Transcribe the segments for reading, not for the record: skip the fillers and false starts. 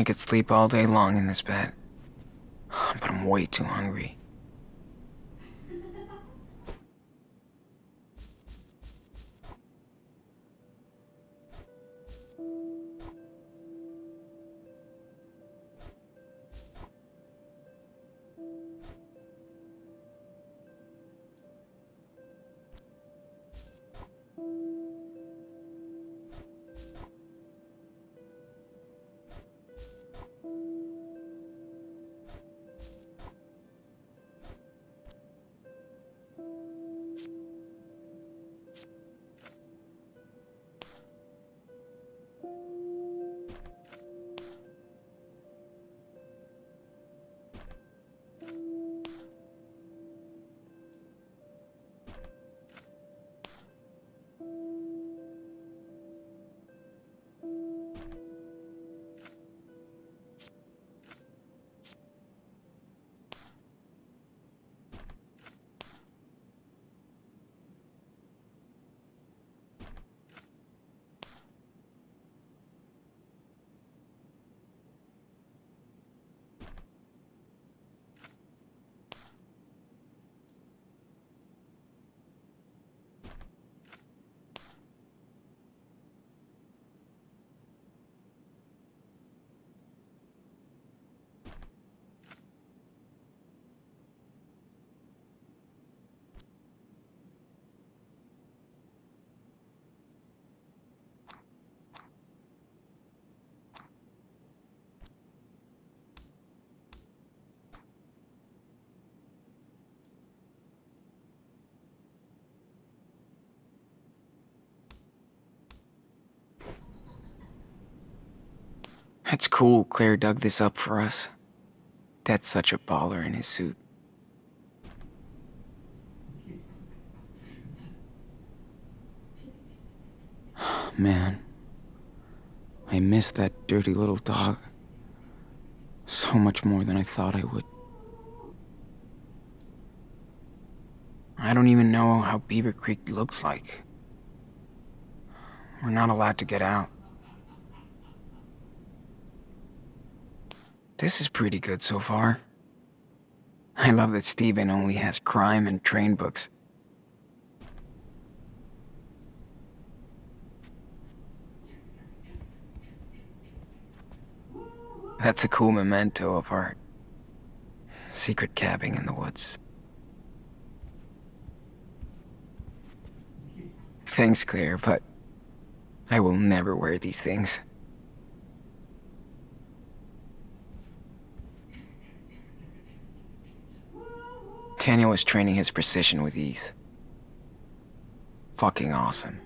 I could sleep all day long in this bed. But I'm way too hungry. It's cool Claire dug this up for us. Dad's such a baller in his suit. Man, I miss that dirty little dog. So much more than I thought I would. I don't even know how Beaver Creek looks like. We're not allowed to get out. This is pretty good so far. I love that Steven only has crime and train books. That's a cool memento of our secret cabin in the woods. Thanks, Claire, but I will never wear these things. Daniel is training his precision with ease. Fucking awesome.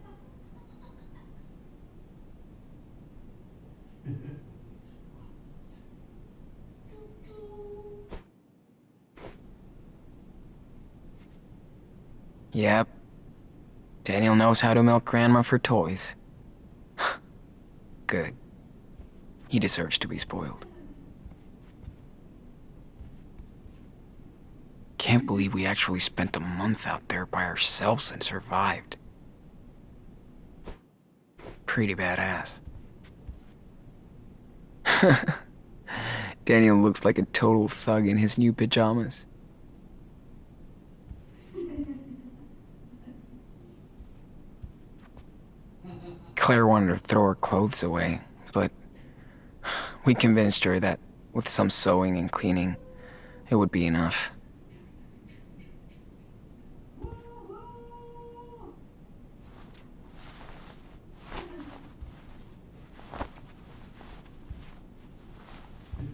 Yep. Daniel knows how to milk Grandma for toys. Good. He deserves to be spoiled. Can't believe we actually spent a month out there by ourselves and survived. Pretty badass. Daniel looks like a total thug in his new pajamas. Claire wanted to throw her clothes away, but we convinced her that with some sewing and cleaning, it would be enough.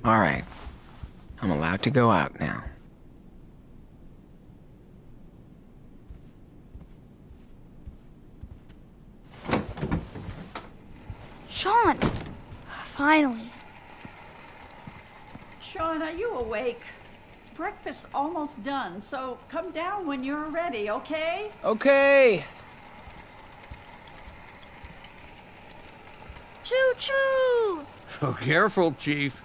All right, I'm allowed to go out now. Sean! Finally. Sean, are you awake? Breakfast's almost done, so come down when you're ready, okay? Okay. Choo-choo! Oh, careful, Chief.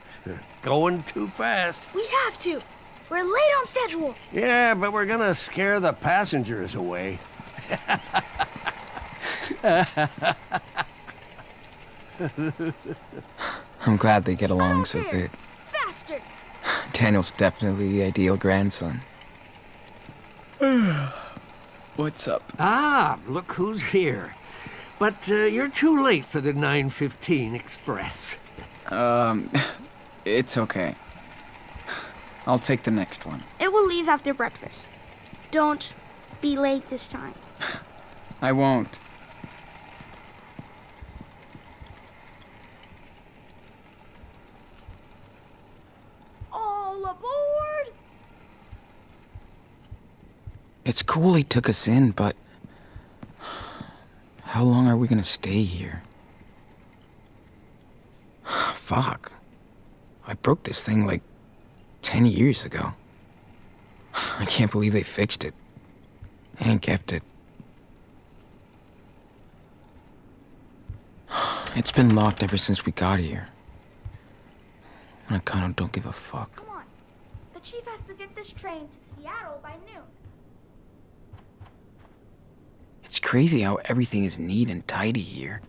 Going too fast. We have to. We're late on schedule. Yeah, but we're gonna scare the passengers away. I'm glad they get along so Faster! good. Faster! Daniel's definitely the ideal grandson. What's up? Ah, look who's here. But you're too late for the 9:15 express. It's okay. I'll take the next one. It will leave after breakfast. Don't be late this time. I won't. All aboard! It's cool he took us in, but how long are we gonna stay here? Fuck. I broke this thing like 10 years ago. I can't believe they fixed it and kept it. It's been locked ever since we got here. And I kinda don't give a fuck. Come on. The chief has to get this train to Seattle by noon. It's crazy how everything is neat and tidy here.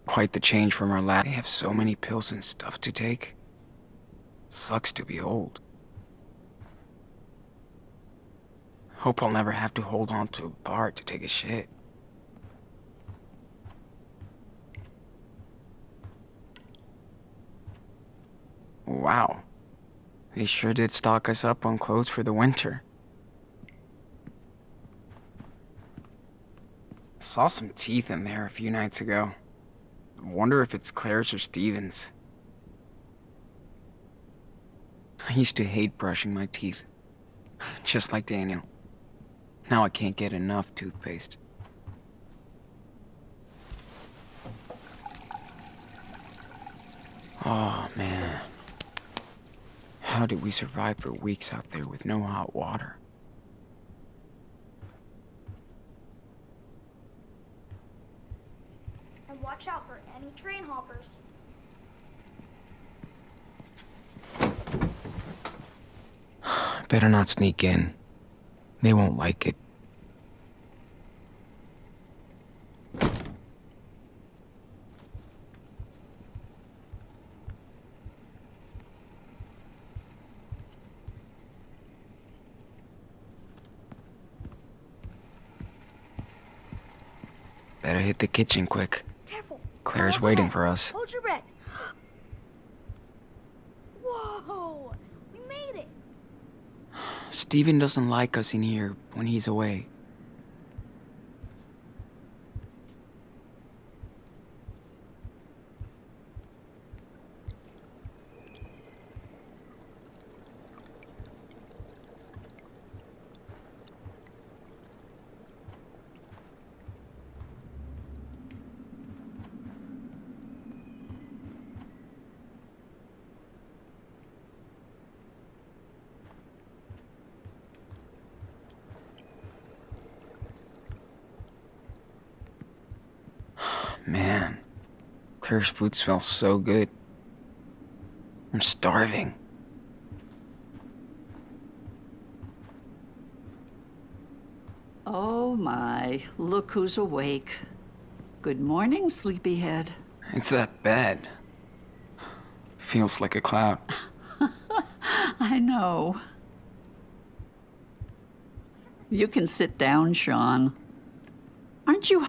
Quite the change from our last. They have so many pills and stuff to take. Sucks to be old. Hope I'll never have to hold on to a bar to take a shit. Wow. They sure did stock us up on clothes for the winter. Saw some teeth in there a few nights ago. Wonder if it's Claire's or Steven's. I used to hate brushing my teeth. Just like Daniel. Now I can't get enough toothpaste. Oh, man. How did we survive for weeks out there with no hot water? And watch out for any train hoppers. Better not sneak in. They won't like it. Better hit the kitchen quick. Careful. Claire's Almost waiting ahead. for us. Hold your breath. Whoa! We made it. Steven doesn't like us in here when he's away. Man, Claire's food smells so good. I'm starving. Oh my, look who's awake. Good morning, sleepyhead. It's that bed. Feels like a cloud. I know. You can sit down, Sean. Aren't you...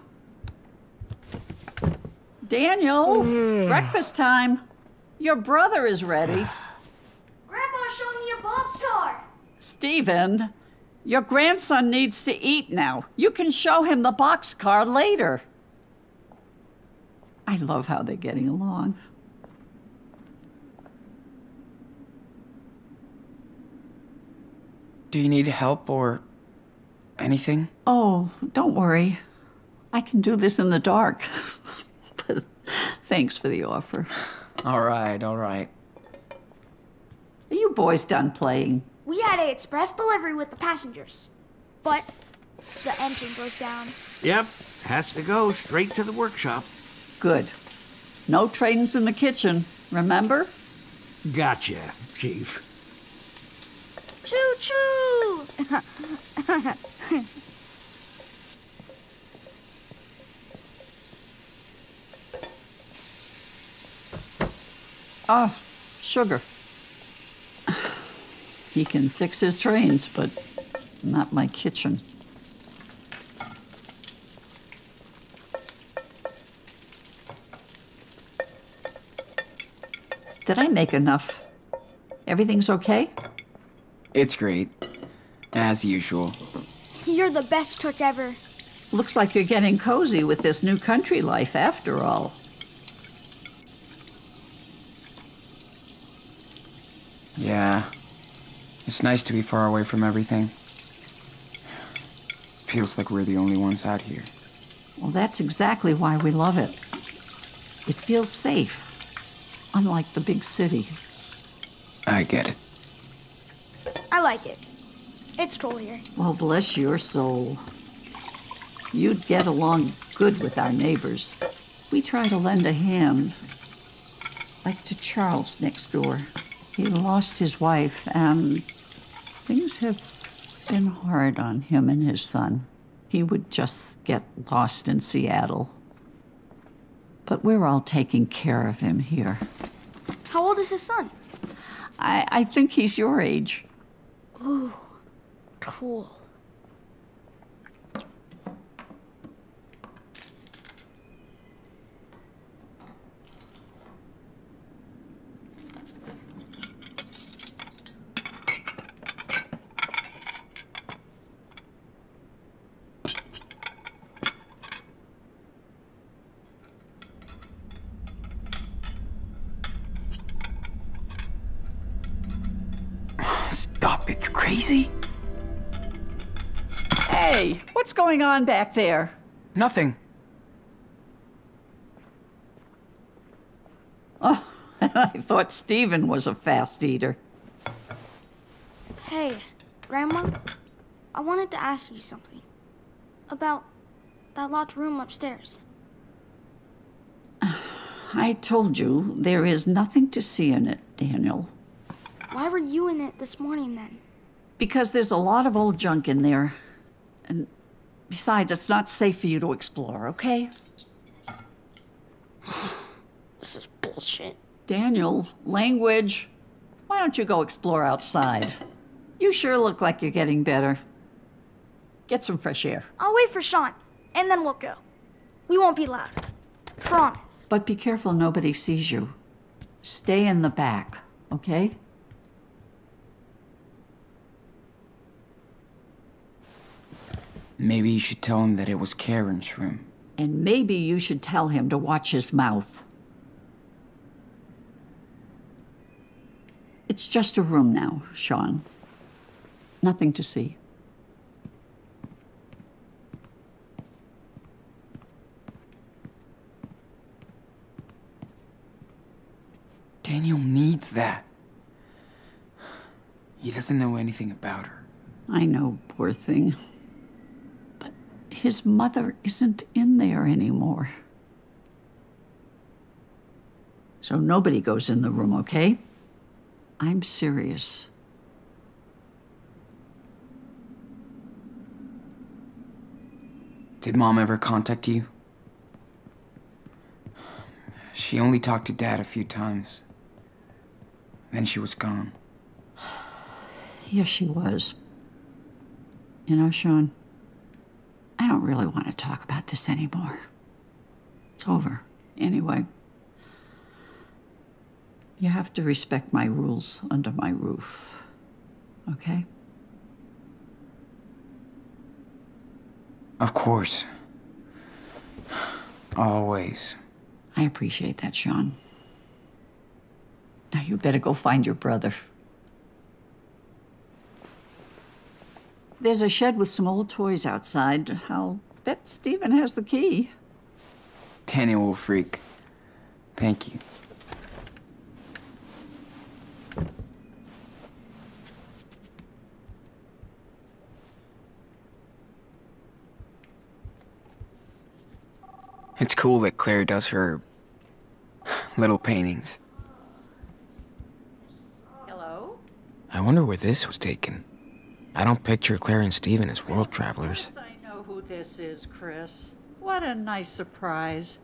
Daniel, breakfast time. Your brother is ready. Grandpa's showing me a boxcar. Stephen, your grandson needs to eat now. You can show him the boxcar later. I love how they're getting along. Do you need help or anything? Oh, don't worry. I can do this in the dark. But thanks for the offer. All right, all right. Are you boys done playing? We had an express delivery with the passengers, but the engine broke down. Yep, has to go straight to the workshop. Good. No trains in the kitchen, remember? Gotcha, Chief. Choo-choo! Oh, sugar. He can fix his trains, but not my kitchen. Did I make enough? Everything's okay? It's great. As usual. You're the best cook ever. Looks like you're getting cozy with this new country life after all. Yeah. It's nice to be far away from everything. Feels like we're the only ones out here. Well, that's exactly why we love it. It feels safe, unlike the big city. I get it. I like it. It's cool here. Well, bless your soul. You'd get along good with our neighbors. We try to lend a hand, like to Charles next door. He lost his wife, and things have been hard on him and his son. He would just get lost in Seattle. But we're all taking care of him here. How old is his son? I think he's your age. Ooh, cool. Stop it, you crazy? Hey, what's going on back there? Nothing. Oh, I thought Stephen was a fast eater. Hey, Grandma, I wanted to ask you something. About that locked room upstairs. I told you there is nothing to see in it, Daniel. Why were you in it this morning then? Because there's a lot of old junk in there. And besides, it's not safe for you to explore, okay? This is bullshit. Daniel, language. Why don't you go explore outside? You sure look like you're getting better. Get some fresh air. I'll wait for Sean, and then we'll go. We won't be loud. Promise. But be careful nobody sees you. Stay in the back, okay? Maybe you should tell him that it was Karen's room. And maybe you should tell him to watch his mouth. It's just a room now, Sean. Nothing to see. Daniel needs that. He doesn't know anything about her. I know, poor thing. But his mother isn't in there anymore. So nobody goes in the room, okay? I'm serious. Did Mom ever contact you? She only talked to Dad a few times. Then she was gone. Yes, she was. You know, Sean, I don't really want to talk about this anymore. It's over. Anyway, you have to respect my rules under my roof, okay? Of course. Always. I appreciate that, Sean. Now you better go find your brother. There's a shed with some old toys outside. I'll bet Stephen has the key. Daniel will freak. Thank you. It's cool that Claire does her little paintings. Hello? I wonder where this was taken. I don't picture Claire and Stephen as world travelers. Yes, I know who this is, Chris. What a nice surprise.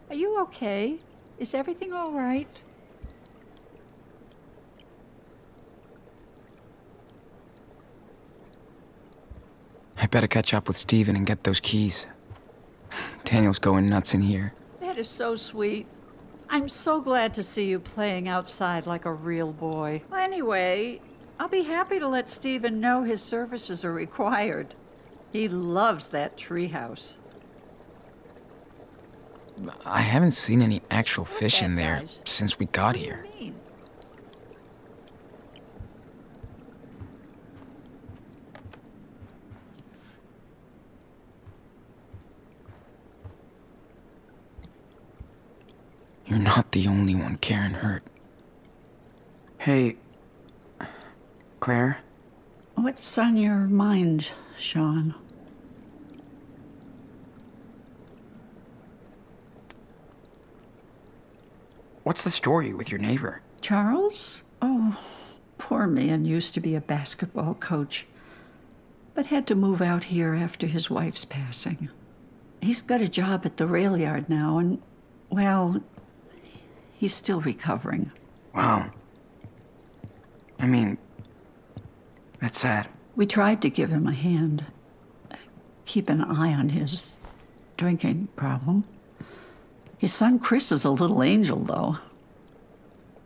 Are you okay? Is everything all right? better catch up with Steven and get those keys. Daniel's going nuts in here. That is so sweet. I'm so glad to see you playing outside like a real boy. Anyway, I'll be happy to let Steven know his services are required. He loves that treehouse. I haven't seen any actual fish in there guys. since we got here. What do you mean? You're not the only one Karen hurt. Hey, Claire? What's on your mind, Sean? What's the story with your neighbor? Charles? Oh, poor man used to be a basketball coach, but had to move out here after his wife's passing. He's got a job at the rail yard now, and, well, he's still recovering. Wow. I mean, that's sad. We tried to give him a hand, keep an eye on his drinking problem. His son Chris is a little angel, though.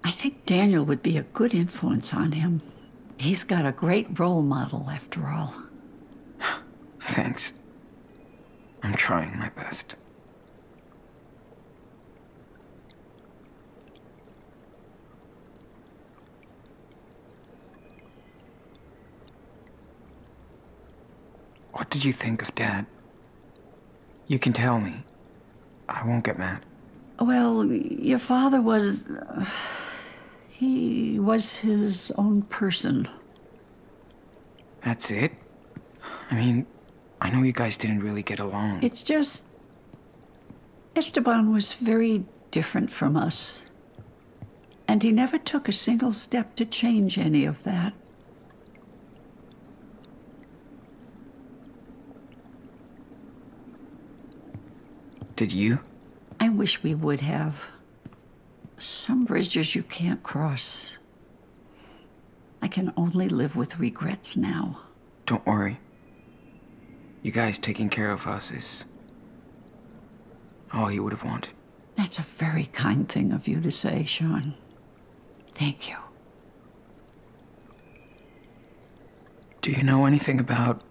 I think Daniel would be a good influence on him. He's got a great role model, after all. Thanks. I'm trying my best. What did you think of Dad? You can tell me. I won't get mad. Well, your father was... he was his own person. That's it? I mean, I know you guys didn't really get along. It's just... Esteban was very different from us. And he never took a single step to change any of that. Did you? I wish we would have. Some bridges you can't cross. I can only live with regrets now. Don't worry. You guys taking care of us is all he would have wanted. That's a very kind thing of you to say, Sean. Thank you. Do you know anything about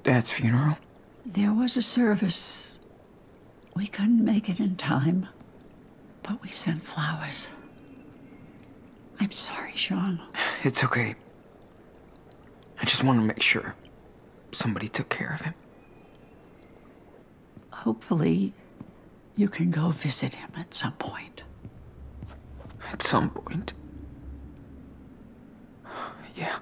Dad's funeral? There was a service. We couldn't make it in time, but we sent flowers. I'm sorry, Sean. It's okay. I just want to make sure somebody took care of him. Hopefully, you can go visit him at some point. At some point. Yeah.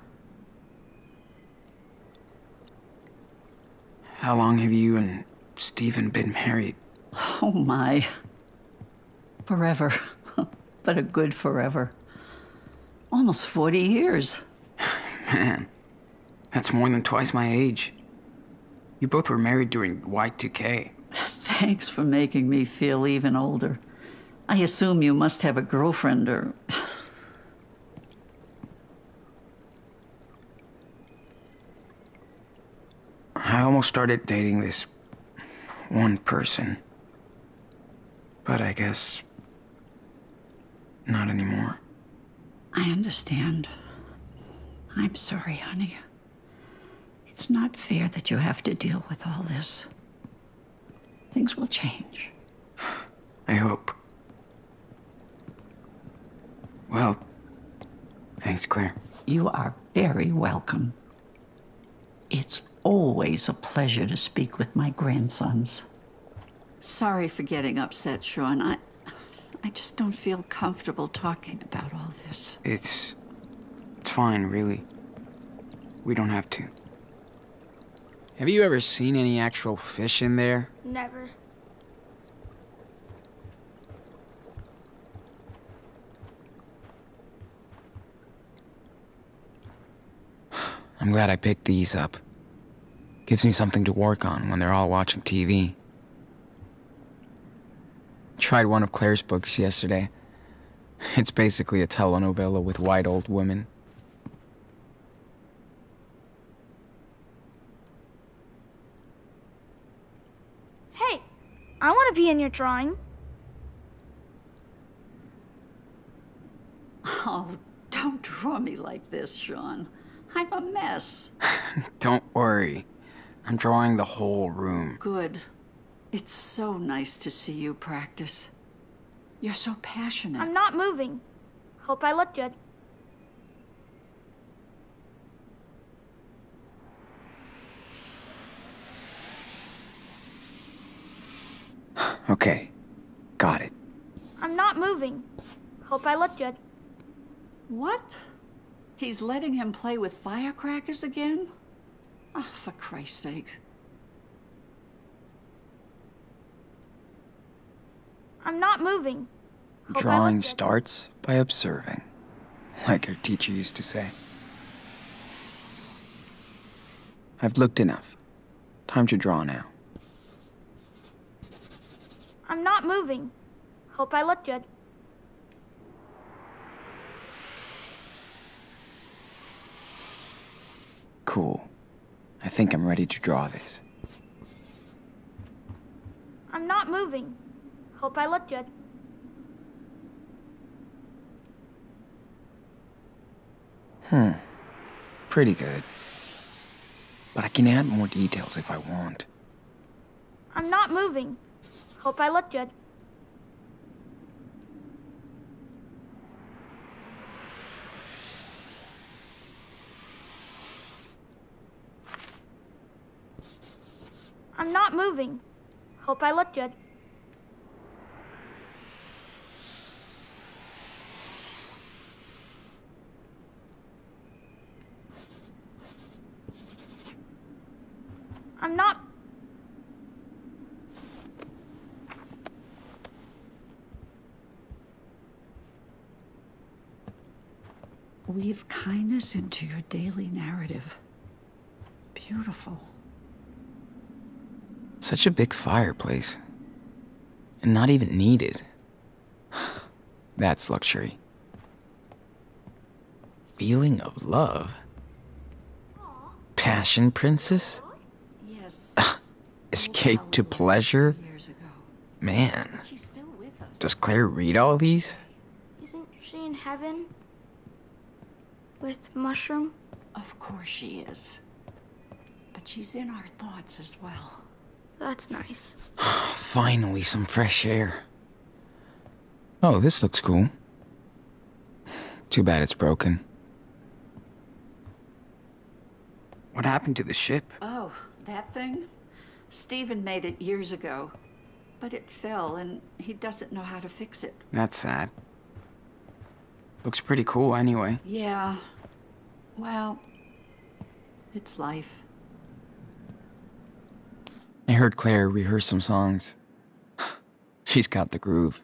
How long have you and Steven been married? Oh my. Forever. But a good forever. Almost 40 years. Man, that's more than twice my age. You both were married during Y2K. Thanks for making me feel even older. I assume you must have a girlfriend or... I almost started dating this one person. But I guess not anymore. I understand. I'm sorry, honey. It's not fair that you have to deal with all this. Things will change. I hope. Well, thanks, Claire. You are very welcome. It's always a pleasure to speak with my grandsons. Sorry for getting upset, Sean. I just don't feel comfortable talking about all this. It's fine, really. We don't have to. Have you ever seen any actual fish in there? Never. I'm glad I picked these up. Gives me something to work on when they're all watching TV. Tried one of Claire's books yesterday. It's basically a telenovela with white old women. I want to be in your drawing. Oh, don't draw me like this, Sean. I'm a mess. Don't worry. I'm drawing the whole room. Good. It's so nice to see you practice. You're so passionate. I'm not moving. Hope I look good. Okay. Got it. I'm not moving. Hope I look good. What? He's letting him play with firecrackers again? Oh, for Christ's sakes. I'm not moving. Hope I Drawing look good. starts by observing, like our teacher used to say. I've looked enough. Time to draw now. I'm not moving. Hope I look good. Cool. I think I'm ready to draw this. I'm not moving. Hope I look good. Pretty good. But I can add more details if I want. I'm not moving. Hope I look good. I'm not moving. Hope I look good. I'm not... Weave kindness into your daily narrative. Beautiful. Such a big fireplace. And not even needed. That's luxury. Feeling of love. Passion princess? Yes. Escape to pleasure? Years ago. Man, She's still with us. does Claire read all these? Isn't she in heaven? With Mushroom? Of course she is. But she's in our thoughts as well. That's nice. Finally, some fresh air. Oh, this looks cool. Too bad it's broken. What happened to the ship? Oh, that thing? Stephen made it years ago. But it fell, and he doesn't know how to fix it. That's sad. Looks pretty cool anyway. Yeah. Well, it's life. I heard Claire rehearse some songs. She's got the groove.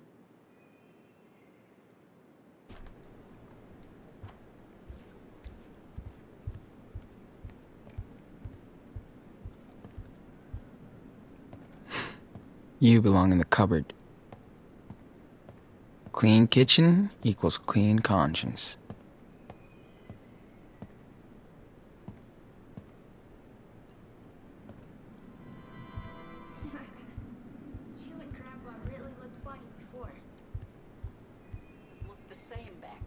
You belong in the cupboard. Clean kitchen equals clean conscience. You and Grandpa really looked funny before. Looked the same back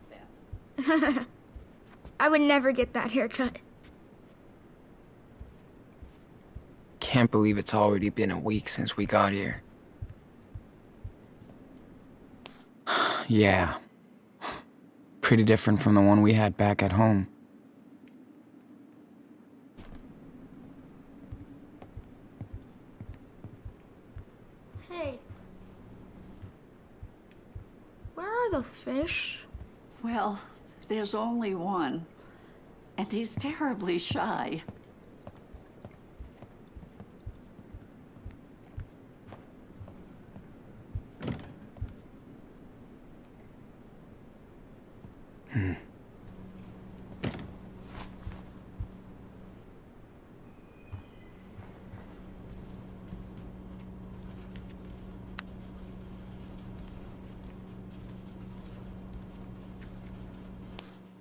then. I would never get that haircut. Can't believe it's already been a week since we got here. Yeah. Pretty different from the one we had back at home. Hey. Where are the fish? Well, there's only one. And he's terribly shy.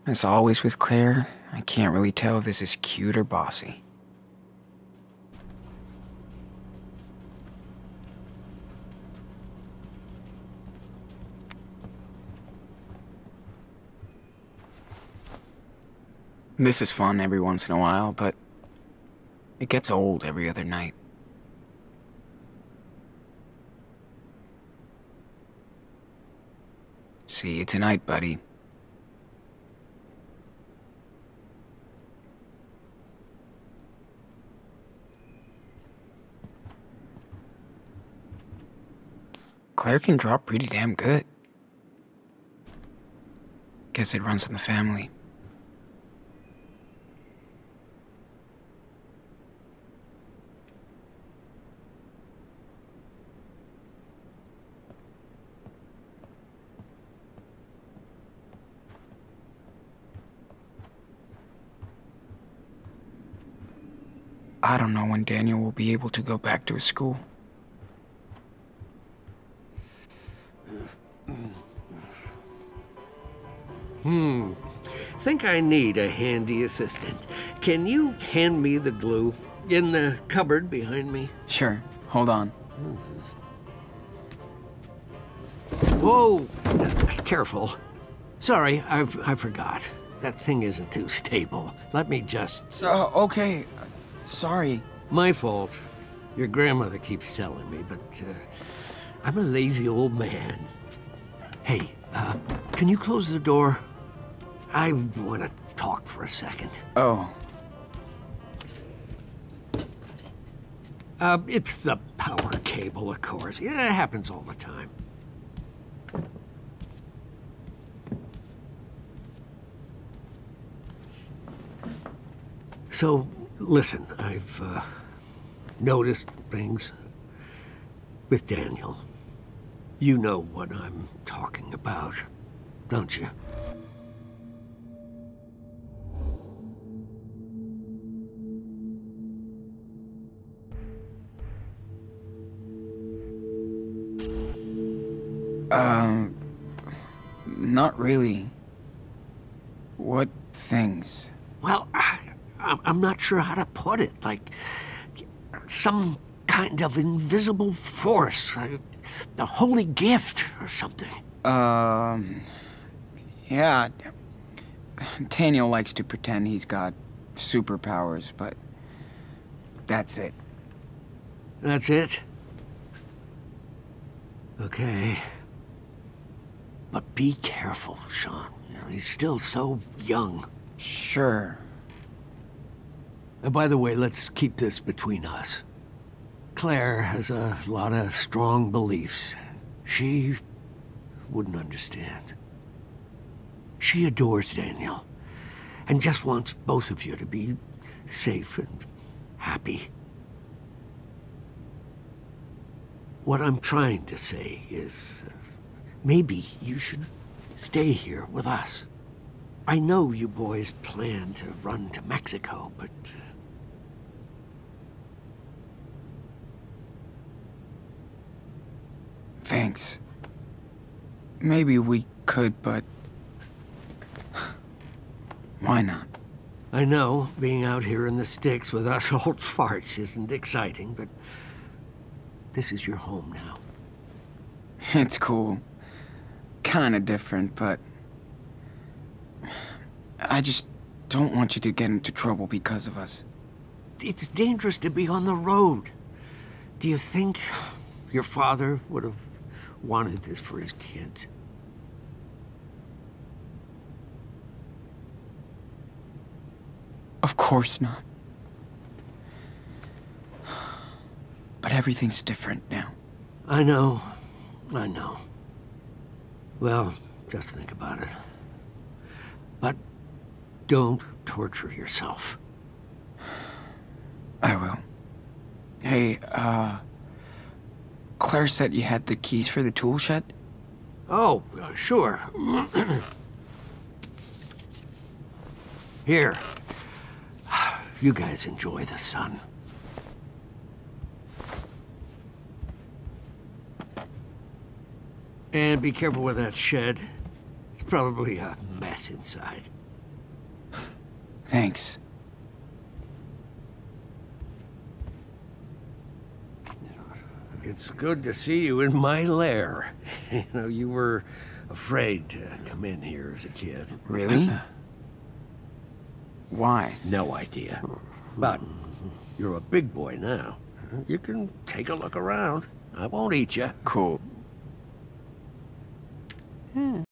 As always with Claire, I can't really tell if this is cute or bossy. This is fun every once in a while, but it gets old every other night. See you tonight, buddy. Claire can drop pretty damn good. Guess it runs in the family. I don't know when Daniel will be able to go back to his school. Think I need a handy assistant. Can you hand me the glue in the cupboard behind me? Sure, hold on. Whoa! Careful. Sorry, I forgot. That thing isn't too stable. Let me just... Okay. Sorry. My fault. Your grandmother keeps telling me, but I'm a lazy old man. Hey, can you close the door? I want to talk for a second. Oh. It's the power cable, of course. It happens all the time. So, listen, I've noticed things with Daniel. You know what I'm talking about, don't you? Not really. What things? Well, I'm not sure how to put it. Like, some kind of invisible force. The holy gift or something. Yeah. Daniel likes to pretend he's got superpowers, but that's it. That's it? Okay. But be careful, Sean. You know, he's still so young. Sure. And by the way, let's keep this between us. Claire has a lot of strong beliefs. She wouldn't understand. She adores Daniel, and just wants both of you to be safe and happy. What I'm trying to say is, maybe you should stay here with us. I know you boys plan to run to Mexico, but... Thanks. Maybe we could, but... why not? I know being out here in the sticks with us old farts isn't exciting, but this is your home now. It's cool. Kinda different, but... I just don't want you to get into trouble because of us. It's dangerous to be on the road. Do you think your father would have wanted this for his kids? Of course not. But everything's different now. I know. Well, just think about it. But don't torture yourself. I will. Hey, Claire said you had the keys for the tool shed? Oh, sure. Here. You guys enjoy the sun. And be careful with that shed. It's probably a mess inside. Thanks. It's good to see you in my lair. You know, you were afraid to come in here as a kid. Really? Why? No idea. But you're a big boy now. You can take a look around. I won't eat you. Cool.